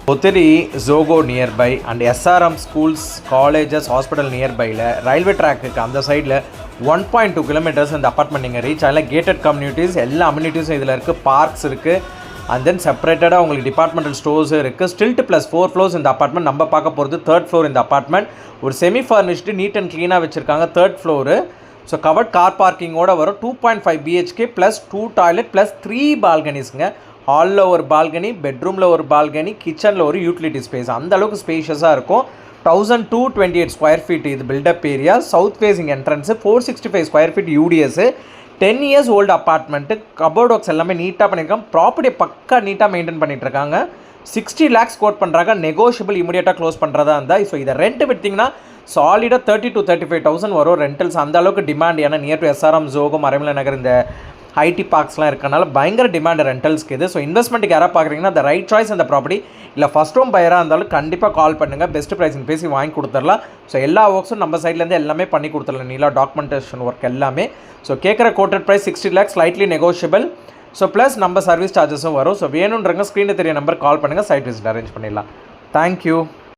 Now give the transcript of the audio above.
Potheri Zogo nearby and SRM schools, colleges, hospital nearby railway track on the side 1.2 kilometers in the apartment நீங்க reach ஆகல. gated communities எல்லா amenities இதில் இருக்குது, parks இருக்குது, and then separated உங்களுக்கு departmental stores இருக்குது. stilt plus 4 floors in the apartment. நம்ம பார்க்க போகிறது 3rd floor in the apartment. ஒரு semi furnished neat and clean வச்சிருக்காங்க 3rd floor. So covered car parking ஓட வரும். 2.5 BHK plus 2 toilet plus 3 balconiesங்க. ஹாலில் ஒரு பால்கனி, பெட்ரூமில் ஒரு பால்கனி, கிச்சனில் ஒரு யூட்டிலிட்டி ஸ்பேஸ். அந்த அளவுக்கு ஸ்பேஷியஸாக இருக்கும். 1228 ஸ்கொயர் ஃபீட் இது build up area. South facing entrance, 465 square feet UDS, 10 years old apartment. Cupboard works எல்லாமே நீட்டாக பண்ணியிருக்காங்க. ப்ராப்பர்ட்டியை பக்கா நீட்டாக மெயின்டைன் பண்ணிகிட்ருக்காங்க. 60 lakhs கோட் பண்ணுறாங்க. நெகோஷியபிள் இமீடியட்டாக க்ளோஸ் பண்ணுறதா இருந்தால். ஸோ இதை ரெண்ட் விட்டிங்கன்னா சாலிடாக 30 to 35,000 வரும் ரெண்டல்ஸ். அந்த அளவுக்கு டிமாண்ட். ஏன்னா near to SRM, Zoho, Maraimalai Nagar இந்த ஐடி பார்க்ஸ்லாம் இருக்கனால பயங்கர டிமாண்ட் ரெண்டல்ஸ்க்கு இது. ஸோ இன்வெஸ்ட்மெண்ட்டுக்கு யாராவது பார்க்குறீங்கன்னா த ரைட் சாய்ஸ் அந்த ப்ராப்பர்ட்டி. இல்லை ஃபஸ்ட் ஹோம் பையராக இருந்தாலும் கண்டிப்பாக கால் பண்ணுங்கள். பெஸ்ட் ப்ரைஸிங் பேசி வாங்கி கொடுத்துடலாம். ஸோ எல்லா ஒர்க்ஸும் நம்ம சைட்லேருந்து எல்லாமே பண்ணி கொடுத்துடலாம். நீலா டாக்குமெண்டேஷன் ஒர்க் எல்லாமே. ஸோ கேட்குற quoted price 60 lakhs, slightly negotiable. So plus நம்ம சர்வீஸ் சார்ஜஸும் வரும். ஸோ வேணுன்றங்க ஸ்க்ரீனில் தெரிய நம்பர் கால் பண்ணுங்கள். சைட் விசிட் அரேஞ்ச் பண்ணிடலாம். தேங்க்யூ.